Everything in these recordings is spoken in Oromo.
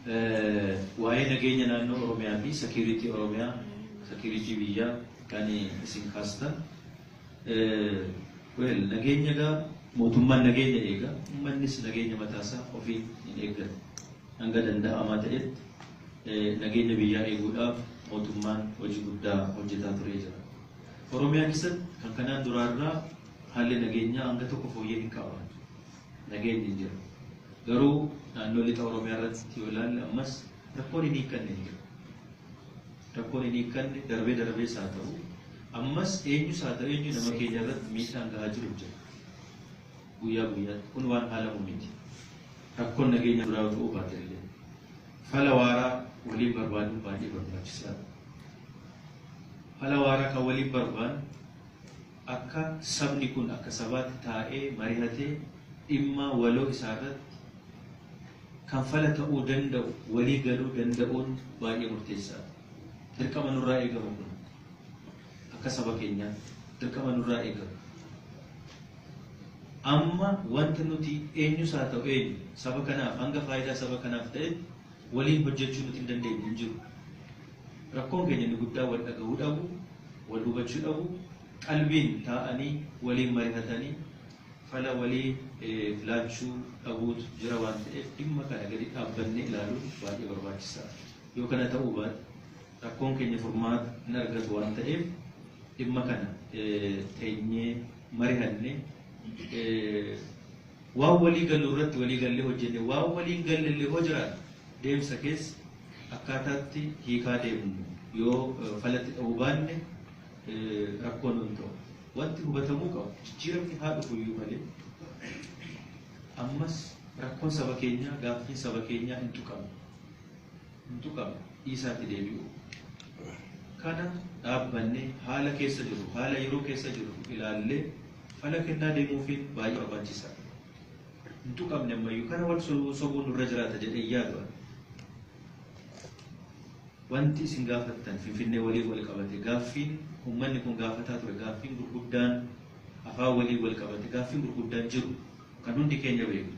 waa'ee nageenya naannoo Oromiyaa fi security Oromiyaa, security biyyaa kan isin kaastan. Nageenya gaa mootummaan nageenya eega, uummannis nageenya mataasaa ofii hin eeggatu. Hanga danda'amaa ta'etti nageenya biyyaa eeguudhaaf mootummaan hojii guddaa hojjetaa turee jira. Oromiyaa keessatti kan kanaan duraarraa haalli nageenyaa hanga tokko fooyyee hin qaban. Nageenyi hin jiru. Garuu naannoo lixa Oromiyaa irratti yoo ilaalle ammas rakkoon hin hiikkanne hin jiru. Rakkoon hin hiikkanne darbee darbees haa ta'u ammas eenyus haa ta'u eenyu nama keenya irratti miidhaan gahaa jiru jira. Guyyaa guyyaatti kun waan haalamu miti. Rakkoon nageenya duraa ta'uu baate illee fala waaraa waliin barbaaduun baay'ee barbaachisaadha. Fala waaraa kan waliin barbaadu akka sabni kun akka sabaatti taa'ee mari'atee dhimma waloo isaarratti kan fala ta'uu danda'u walii galuu danda'uun baay'ee murteessaadha. Dirqama nurraa eegamu kun akka saba keenyaatti dirqama nurraa eegamu. Amma wanti nuti eenyus haa ta'u eenyu saba kanaaf hanga faayidaa saba kanaaf ta'e waliin hojjechuu nuti hin dandeenye hin jiru. Rakkoon keenya inni guddaa wal dhagahuu dhabu, wal hubachuu dhabu, qalbiin taa'anii waliin mari'atanii fala walii filachuu dhabuutu jira waan ta'eef dhimma kana gadi dhaabbannee ilaaluun baay'ee barbaachisaadha. Yoo kana ta'uu baate rakkoon keenya furmaata hin argatu waan ta'eef dhimma kana teenyee mari'annee waan walii galuu irratti walii gallee hojjenne waan waliin gallee hoo jiraatu deemsa keessa akkaataatti hiikaa deemnu yoo falatti dha'uu baanne rakkoon hin ta'u. Wanti hubatamuu qabu jijjiiramni haa dhufu iyyuu malee ammas rakkoon saba keenyaa gaaffiin saba keenyaa hin tuqamu dhiisaatti deebi'u. Kana dhaabbannee haala keessa jiru haala yeroo keessa jiru ilaallee fala kennaa deemuufiin baay'ee barbaachisaadha. Hin tuqamne ammayyuu kana wal sobuun nurra jiraata jedhee yaadu. Wanti isin gaafattan Finfinnee waliin wal qabate gaaffiin uummanni kun gaafataa ture gaaffiin gurguddaan afaan waliin wal qabate gaaffiin gurguddaan jiru kan hundi keenya beeku.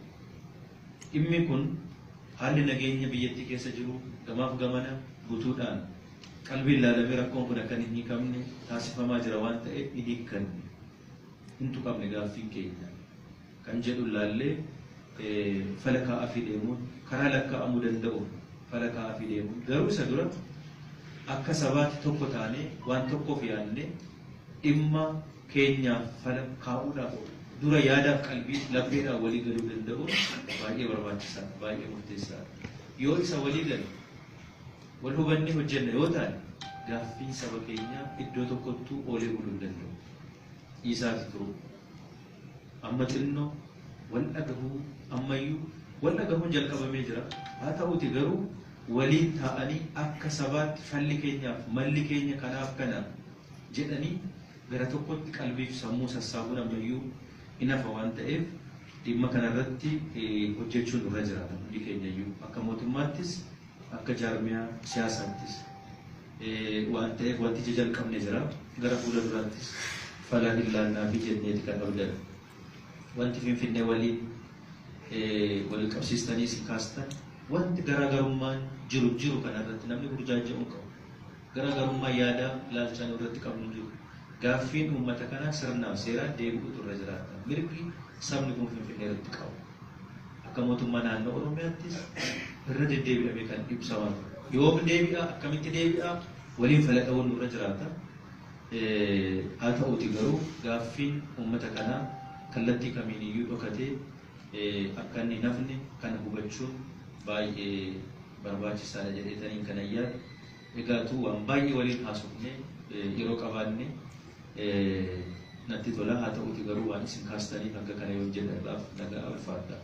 Dhimmi kun haalli nageenya biyyattii keessa jiru gamaaf gamana guutuudhaan qalbiin ilaalamee rakkoon kun akka hin hiikamne taasifamaa jira waan ta'eef hin hiikkanne hin tuqamne gaaffiin keenya kan jedhu ilaallee fala kaa'aafii deemuun karaa lakkaa'amuu danda'u fala kaa'aafii deemuun garuu isa dura akka sabaatti tokko taanee waan tokkoof yaadne dhimma keenyaaf fala kaa'uudhaaf dura yaadaaf qalbii labbeedhaan walii galuu danda'uun baay'ee barbaachisaadha baay'ee murteessaadha. Yoo isa walii galu wal hubannee hojjenna yoo taane gaaffiin saba keenyaa iddoo tokkottuu oolee buluu danda'u. Isaati turu amma xinnoo wal dhagahuu ammayyuu wal dhagahuun jalqabamee jira. Haa ta'uuti garuu waliin taa'anii akka sabaatti falli keenyaaf malli keenya kanaaf kana jedhanii gara tokkotti qalbiif sammuu sassaabuun ammayyuu hin hafa waan ta'eef dhimma kanarratti hojjechuun irra jiraata hundi keenyayyuu akka mootummaattis akka jaarmiyaa siyaasaattis waan ta'eef wantichi jalqabne jira gara fuula duraattis fala ilaallaa fi jenneeti kan abdan wanti Finfinnee waliin wal qabsiistanii si kaastan wanti garaagarummaan jiru kanarratti namni burjaaja'uu qabu. Garaagarummaa yaadaa ilaalchaan irratti qabnu jiru. Gaaffiin uummata kanaa sirnaaf seeraan deebi'uutu irra jiraata. Mirgi sabni kun Finfinnee irratti qabu. Akka mootummaa naannoo Oromiyaattis irra deddeebi'amee kan ibsamaa ture. Yoom deebi'a akkamitti deebi'a waliin fala dha'uun irra jiraata. Haa ta'uuti garuu gaaffiin uummata kanaa kallattii kamiiniyyuu dhokatee akka inni nafne kana hubachuun baay'ee barbaachisaadha jedheetaniin kana yaadu. Egaatu waan baay'ee waliin haasofne yeroo qabaanne natti tola. Haa ta'uuti garuu waan isin kaastaniif akka kana yoo jedhaadhaaf nagaa ulfaadha.